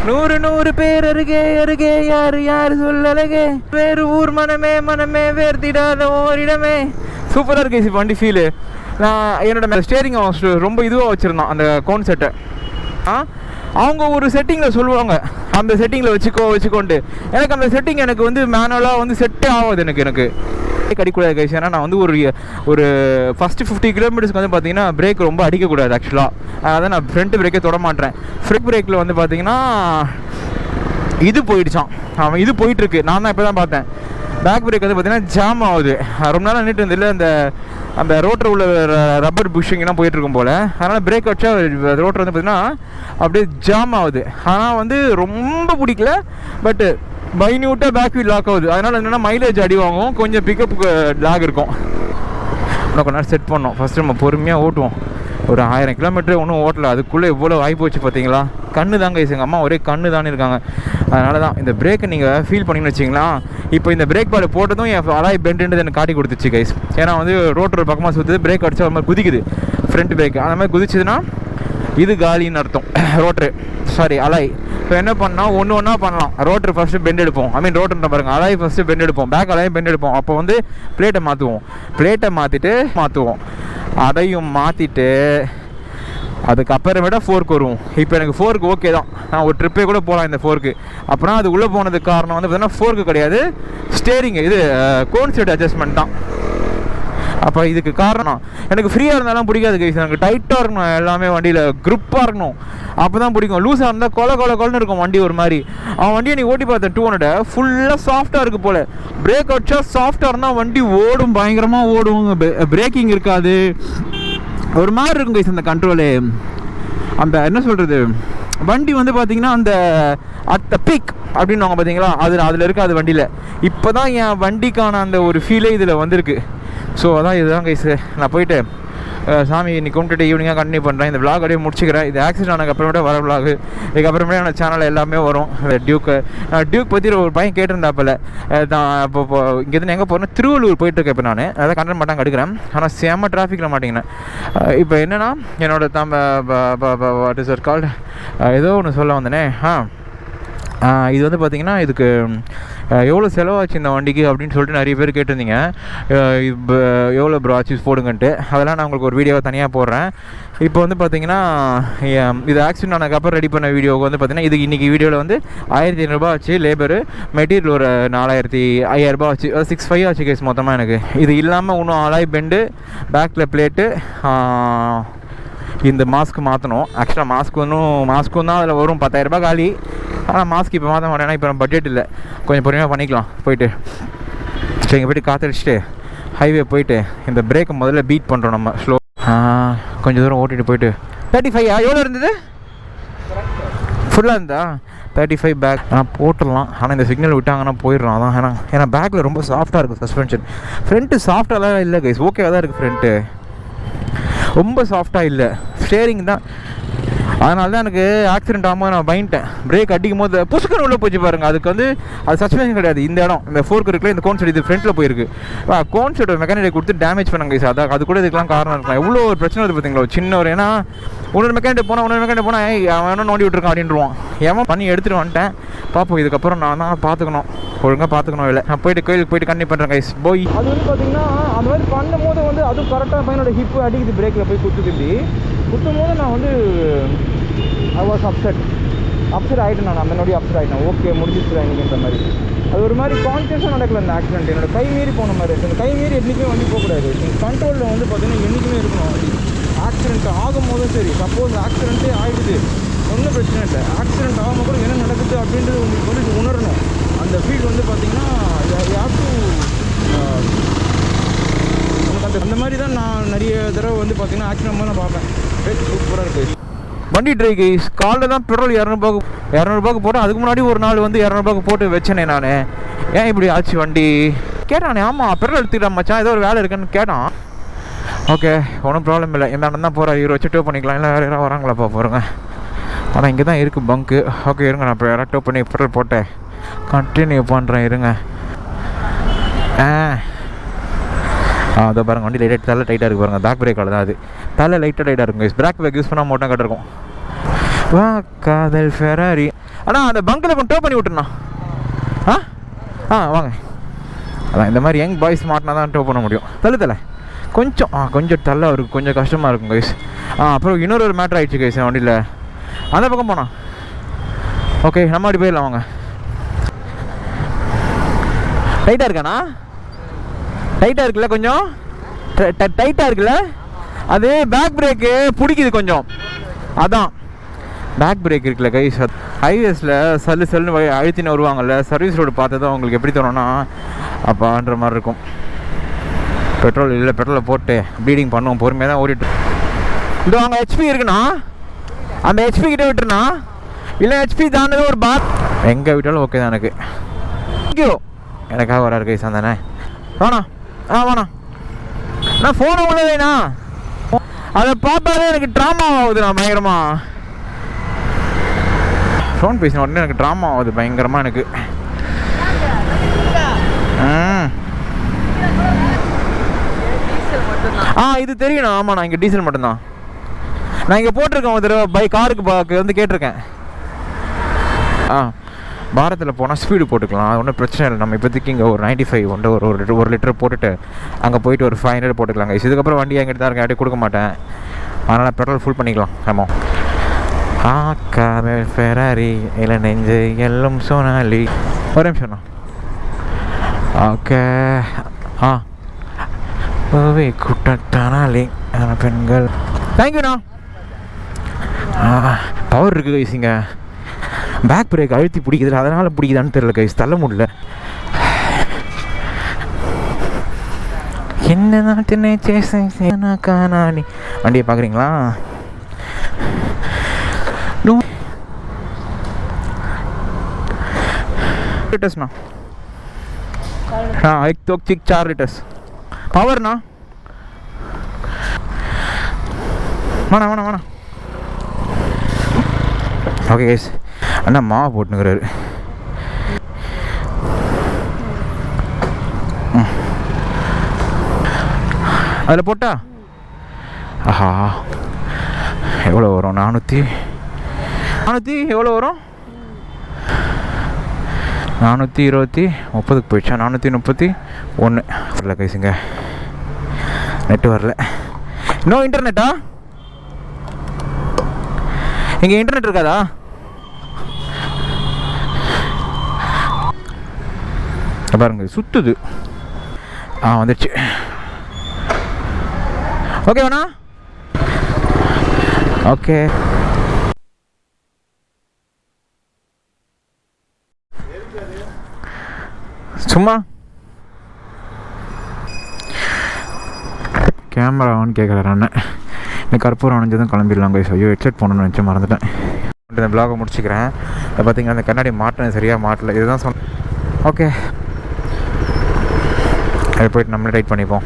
நூறு நூறு பேர் அருகே அருகே யாரு யாரு சொல்லலகே வேறு ஊர் மனமே மனமே வேர்த்திடாத ஓரிடமே. சூப்பராக இருக்கு வண்டி ஃபீலு. நான் என்னோட ஸ்டேரிங் ரொம்ப இதுவாக வச்சுருந்தான் அந்த கோன் செட்டை. அவங்க ஒரு செட்டிங்கில் சொல்லுவாங்க, அந்த செட்டிங்கில் வச்சுக்கோண்டு. எனக்கு அந்த செட்டிங் எனக்கு வந்து மேனுவலாக வந்து செட்டே ஆகாது. எனக்கு அடிக்கூடாது கைஸ். ஏன்னா நான் வந்து ஒரு ஃபஸ்ட்டு 50 கிலோமீட்டர்ஸ்க்கு வந்து பார்த்தீங்கன்னா பிரேக் ரொம்ப அடிக்கக்கூடாது ஆக்சுவலாக. அதான் நான் ஃப்ரண்ட் பிரேக்கே தொட மாட்டேன். ஃப்ரண்ட் பிரேக்கில் வந்து பார்த்தீங்கன்னா இது போயிடுச்சான். அவன் இது போயிட்டுருக்கு. நான் தான் இப்போ தான் பார்த்தேன். பேக் பிரேக் வந்து பார்த்தீங்கன்னா ஜாம் ஆகுது. ரொம்ப நாள் நின்றுட்டு இருந்தில்ல, அந்த ரோட்டர் உள்ள ரப்பர் புஷ்ஷிங்லாம் போயிட்டுருக்கும் போல். அதனால் பிரேக் வச்சா ரோட்டர் வந்து பார்த்தீங்கன்னா அப்படியே ஜாம் ஆகுது. ஆனால் வந்து ரொம்ப பிடிக்கல. பட்டு மைன்யூட்டாக பேக் வீல் லாக் ஆகுது. அதனால் என்னென்னா மைலேஜ் அடி வாங்கும், கொஞ்சம் பிக்கப்புக்கு லாக் இருக்கும். இன்னும் கொஞ்ச நேரம் செட் பண்ணோம். ஃபஸ்ட்டு நம்ம பொறுமையாக ஓட்டுவோம். ஒரு 1000 கிலோமீட்டர் ஒன்றும் ஓட்டலை. அதுக்குள்ளே எவ்வளோ ஆகிப்போச்சு பார்த்தீங்களா. கண்ணு தாங்க எங்கள் அம்மா ஒரே கண்ணு தானே இருக்காங்க. அதனால தான் இந்த பிரேக்கை நீங்கள் ஃபீல் பண்ணிங்கன்னு வச்சிங்களா. இப்போ இந்த பிரேக் பால் போட்டதும் என் அலாய் பெண்டுன்றது எனக்கு காட்டி கொடுத்துச்சு கைஸ். ஏன்னா வந்து ரோட்டர் பக்கமாக சுற்றுது, பிரேக் அடிச்சா ஒரு மாதிரி குதிக்குது ஃப்ரண்ட் பிரேக். அந்த மாதிரி குதிச்சுதுன்னா இது காலின்னு அர்த்தம். ரோட்ரு அலாய். இப்போ என்ன பண்ணால் ஒன்று பண்ணலாம். ரோட்டர் ஃபஸ்ட்டு பெண்ட் எடுப்போம். ரோட்டர்ன்ற பாருங்கள், அலாய் ஃபஸ்ட்டு பெண்ட் எடுப்போம், பேக் அலாய் பெண்ட் எடுப்போம். அப்போ வந்து பிளேட்டை மாற்றுவோம். அதையும் மாற்றிட்டு அதுக்கப்புறமேட்டா ஃபோர்க் வருவோம். இப்போ எனக்கு ஃபோர்க் ஓகே தான், நான் ஒரு ட்ரிப்பே கூட போகலாம் இந்த ஃபோர்க்கு. அப்புறம் அது உள்ளே போனதுக்கு காரணம் வந்து பார்த்தீங்கன்னா ஃபோர்க்கு கிடையாது, ஸ்டேரிங்கு இது கோன் செட் அட்ஜஸ்ட்மெண்ட் தான். அப்போ இதுக்கு காரணம் எனக்கு ஃப்ரீயாக இருந்தாலும் பிடிக்காது கைஸ். எனக்கு டைட்டாக இருக்கணும், எல்லாமே வண்டியில் க்ரிப்பாக இருக்கணும், அப்போ தான் பிடிக்கும். லூஸாக இருந்தால் கொலன்னு இருக்கும் வண்டி ஒரு மாதிரி. அவன் வண்டியை நீ ஓட்டி பார்த்தேன் 200 ஃபுல்லாக சாஃப்டாக இருக்குது போல். பிரேக் அடிச்சா சாஃப்டாக இருந்தால் வண்டி ஓடும், பயங்கரமாக ஓடும், பிரேக்கிங் இருக்காது, ஒரு மாதிரி இருக்கும் கைஸ். அந்த கண்ட்ரோலு அந்த என்ன சொல்கிறது, வண்டி வந்து பார்த்திங்கன்னா அந்த அட் த பீக் அப்படின்வாங்க பார்த்தீங்களா, அதில் இருக்காது வண்டியில். இப்போ தான் என் வண்டிக்கான அந்த ஒரு ஃபீலே இதில் வந்திருக்கு. ஸோ அதான் இதுதான் கைஸ். நான் போயிட்டு சாமி இன்னைக்கு கும்பிட்டுட்டு ஈவினிங்காக கண்டினியூ பண்ணுறேன். இந்த விளாக் அப்படியே முடிச்சுக்கிறேன். இது ஆக்சிடென்ட் ஆனதுக்கப்புறமேட்டே வர விளாகு. இதுக்கப்புறமேட்டே என்னோட சேனல் எல்லாமே வரும். டியூக் பற்றி ஒரு பையன் கேட்டிருந்தாப்பில். நான் இப்போ இங்கேருந்து எங்கே போகிறேன்னா திருவள்ளூர் போயிட்டுருக்கேன். இப்போ நான் அதை கண்டென்ட் மாட்டாங்க எடுக்கிறேன். ஆனால் செம்ம டிராஃபிக்கில் மாட்டிங்கினேன். இப்போ என்னென்னா என்னோட வாட் இஸ் கால்ட் ஏதோ ஒன்று சொல்ல வந்தேனே. இது வந்து பார்த்திங்கன்னா இதுக்கு எவ்வளோ செலவாச்சு இந்த வண்டிக்கு அப்படின்னு சொல்லிட்டு நிறைய பேர் கேட்டிருந்தீங்க. இப்போ எவ்வளோ ப்ரோ ஆச்சு போடுங்கன்ட்டு. அதெல்லாம் நான் உங்களுக்கு ஒரு வீடியோவை தனியாக போடுறேன். இப்போ வந்து பார்த்திங்கன்னா இது ஆக்சிடென்ட் ஆனதுக்கப்புறம் ரெடி பண்ண வீடியோவுக்கு வந்து பார்த்திங்கன்னா இதுக்கு இன்றைக்கி வீடியோவில் வந்து 1500 ஆச்சு லேபரு, மெட்டீரியல் ஒரு 5000 ஆச்சு, 65 ஆச்சு கேஸ் மொத்தமாக எனக்கு. இது இல்லாமல் இன்னும் அலாய் பெண்டு, பேக்கில் பிளேட்டு, இந்த மாஸ்க்கு மாற்றணும். ஆக்சுவலாக மாஸ்க்கும் தான் அதில் வரும் 10,000 காலி. ஆனால் மாஸ்க் இப்போ மாற்ற மாட்டேன்னா இப்போ நம்ம பட்ஜெட் இல்லை, கொஞ்சம் பொறுமையாக பண்ணிக்கலாம். போயிட்டு சரி இங்கே போய்ட்டு காற்றடிச்சிட்டு ஹைவே போயிட்டு இந்த பிரேக்கை முதல்ல பீட் பண்ணுறோம் நம்ம ஸ்லோ. கொஞ்சம் தூரம் ஓட்டிகிட்டு போயிட்டு 35 எவ்வளோ இருந்தது ஃபுல்லாக இருந்தா 35 பேக் போட்டுடலாம். ஆனால் இந்த சிக்னல் விட்டாங்கன்னா போயிடலாம். அதான் ஏன்னா பேக்கில் ரொம்ப சாஃப்டாக இருக்குது சஸ்பென்ஷன். ஃப்ரண்ட்டு சாஃப்டாலாம் இல்லை கைஸ், ஓகேவாக தான் இருக்குது. ஃப்ரண்ட்டு ரொம்ப சாஃப்டாக இல்லை, ஸ்டேரிங் தான். அதனால தான் எனக்கு ஆக்சிடென்ட் ஆகும்போது நான் பயன்ட்டேன். பிரேக் அடிக்கும் போது புசுக்கன்னு உள்ளே போச்சு பாருங்கள். அதுக்கு வந்து அது சஸ்பென்ஷன் கிடையாது. இந்த இடம் இந்த ஃபோர்க் இருக்குல்ல, இந்த கோன் செட் இது ஃப்ரண்ட்டில் போயிருக்கு. கோன் செட் மெக்கானிக்கை கொடுத்து டேமேஜ் பண்ணாங்க சார். அது கூட இதுக்கெலாம் காரணம் இருக்கலாம். எவ்வளோ ஒரு பிரச்சனை வருது பார்த்தீங்களா சின்ன ஒரு. ஏன்னா இன்னொரு மெக்கானிக் போனால் அவன் நோண்டி விட்டுருக்கான் அப்படின்றான். ஏன் பண்ணி எடுத்துகிட்டு வந்துட்டேன். பார்ப்போம், இதுக்கப்புறம் நான் தான் பார்த்துக்கணும், ஒழுங்காக பார்த்துக்கணும். இல்லை நான் போயிட்டு கோயிலுக்கு போயிட்டு கண்டினியூ பண்ணுறேன் கைஸ். போய் அது வந்து பார்த்தீங்கன்னா அந்த மாதிரி பண்ணும் போது வந்து அதுவும் கரெக்டாக பையனோட ஹிப்பு அடிக்குது, பிரேக்கில் போய் குத்தும் போது நான் வந்து ஐ வாஸ் அப்செட் ஆகிட்டேன். நான் முன்னாடி அப்செட் ஆகிட்டேன். ஓகே முடிஞ்சிச்சு இன்றைக்கின்ற மாதிரி. அது ஒரு மாதிரி கான்சியஸாக நடக்கல இந்த ஆக்சிடென்ட். என்னோட கை மீறி போன மாதிரி இருக்குது. இந்த கை மீறி என்றைக்குமே வண்டி போகக்கூடாது. கண்ட்ரோலில் வந்து பார்த்தீங்கன்னா என்றைக்குமே இருக்கணும் வண்டி. ஆக்சிடென்ட் ஆகும் போதும் சரி, சப்போஸ் ஆக்சிடென்ட்டே ஆகிடுது ஒன்றும் பிரச்சனை இல்லை. ஆக்சிடென்ட் ஆகும் போது என்ன நடக்குது அப்படின்றது உங்களுக்கு வந்து உணரணும். அந்த ஃபீல்டு வந்து பார்த்தீங்கன்னா நமக்கு அந்த மாதிரி தான் நான் நிறைய தடவை வந்து பார்த்தீங்கன்னா ஆக்சிடென்ட் நான் பார்ப்பேன். சூப்பராக இருக்குது வண்டி ட்ரை கைஸ். காலில் தான் பெட்ரோல் 200 போட்டேன். அதுக்கு முன்னாடி ஒரு நாள் வந்து 200 போட்டு வச்சேனே நான். ஏன் இப்படி ஆச்சு வண்டி கேட்டானே. ஆமாம் பெட்ரோல் எடுத்துக்கிட்டா மச்சான், ஏதோ ஒரு வேலை இருக்குன்னு கேட்டான். ஓகே ஒன்றும் ப்ராப்ளம் இல்லை, எந்த தான் போகிறேன், இவரை வச்சு டோ பண்ணிக்கலாம். இல்லை வேறு யாராவது வராங்களாப்பா போகிறேங்க. ஆனால் இங்கே தான் இருக்குது பங்க்கு. ஓகே இருங்க, நான் இப்போ யாராவது டோ பண்ணி பெட்ரோல் போட்டேன் கண்டினியூ பண்ணுறேன் இருங்க. அதை பாருங்கள் வண்டி லைட்டாக தலை டைட்டாக இருக்குது பாருங்கள். பேக் பிரேக்கால் தான் அது தலை லைட்டாக டைட்டாக இருக்கும். பேக் பிரேக் யூஸ் பண்ணால் மட்டும் கட்டிருக்கும். வா காதல் ஃபெராரி. அண்ணா அந்த பங்கில் கொஞ்சம் டோ பண்ணி விட்டுருண்ணா. வாங்க. அதான் இந்த மாதிரி யங் பாய்ஸ் மாட்டினா தான் டோ பண்ண முடியும். தள்ளு கொஞ்சம் தள்ள அவருக்கு கொஞ்சம் கஷ்டமாக இருக்கும் கைஸ். அப்புறம் இன்னொரு மேட்ரு ஆகிடுச்சு கைஸ் வண்டியில். அந்த பக்கம் போனா ஓகே, நம்ம அப்படி போயிடலாம் வாங்க. டைட்டாக இருக்காண்ணா? டைட்டாக இருக்குல்ல, கொஞ்சம் டைட்டாக இருக்குல்ல. அது பேக் பிரேக்கு பிடிக்குது கொஞ்சம், அதான் பேக் பிரேக் இருக்குல்ல கைஸ். ஹைவேஸில் சல்லுன்னு அழுத்தின்னு வருவாங்கல்ல, சர்வீஸ் ரோடு பார்த்ததும் அவங்களுக்கு எப்படி தோணுன்னா அப்பான்ற மாதிரி இருக்கும். பெட்ரோலை போட்டு ப்ளீடிங் பண்ணுவோம், பொறுமையாக தான் ஓடிட்டு. இதோ அங்கே ஹெச்பி இருக்குண்ணா, அந்த ஹெச்பி கிட்டே விட்டுருண்ணா. இல்லை ஹெச்பி தாண்டது ஒரு பாத் எங்கே விட்டாலும் ஓகே தான் எனக்கு. தேங்க்யூ. எனக்காக வராரு கைஸ் தானே. வேணா நான் ஃபோனை உள்ளதேண்ணா, அதை பார்த்தாலே எனக்கு ட்ராமா ஆகுதுண்ணா பயங்கரமாக. ஃபோன் பேசின உடனே எனக்கு ட்ராமா ஆகுது பயங்கரமாக எனக்கு. இது தெரியும். ஆமாண்ணா, இங்கே டீசல் மட்டும்தான். நான் இங்கே போட்டிருக்கேன் ஒரு தடவை காருக்கு வந்து கேட்டிருக்கேன். பாரத்தில் போனால் ஸ்பீடு போட்டுக்கலாம், அது ஒன்றும் பிரச்சனை இல்லை. நம்ம இப்போதைக்கு இங்கே ஒரு 95 ஒன்று ஒரு லிட்டர் போட்டுட்டு அங்கே போயிட்டு ஒரு 500 போட்டுக்கலாங்க. இதுக்கப்புறம் வண்டி எங்கிட்ட தான் இருக்கேன், அப்படியே கொடுக்க மாட்டேன். அதனால் பெட்ரோல் ஃபுல் பண்ணிக்கலாம். ஆமாம். காதல் ஃபெராரி இல்லை நெஞ்சு எல்லும் சோனாலி. ஒரு நிமிஷம்ண்ணா. ஓகே. ஓவே குட்டத்தானாலே பெண்கள். தேங்க்யூண்ணா. பவர் இருக்குது கைஸிங்க. பேக் பிரேக் அழுத்தி பிடிக்குதுல, அதனால் பிடிக்குதான்னு தெரியல கைஸ், தள்ள முடியல. என்ன நாட்டினே சேசனானி வண்டியை பார்க்குறீங்களா? லிட்டர்ஸ்ண்ணா. 4 லிட்டர்ஸ் பவர்ண்ணா. வேணாம். ஓகே கைஸ், அண்ணா மாவு போட்டுனுக்கிறாரு. அதில் போட்டா எவ்வளோ வரும்? 400 எவ்வளோ வரும்? 420 போயிடுச்சா? 431 வரல கைஸுங்க, நெட்டு வரல. இன்னும் இன்டர்நெட்டா? இங்கே இன்டர்நெட் இருக்காதா? பாருங்க சுத்துது. வந்துடுச்சு. ஓகே வேணா. ஓகே சும்மா கேமரா ஆன் கேட்குறாரு அண்ணன். இன்னைக்கு கற்பூரம் அணைஞ்சதும் கிளம்பிடலாம் கைஸ். ஐயோ ஹெட்செட் போகணுன்னு நினச்சி மறந்துட்டேன். இந்த ப்ளாகை முடிச்சுக்கிறேன். இப்போ பார்த்தீங்கன்னா அந்த கண்ணாடி மாட்டினது சரியாக மாட்டல, இதுதான் சொன்ன. ஓகே, அதை போய்ட்டு நம்மளே டைட் பண்ணிப்போம்.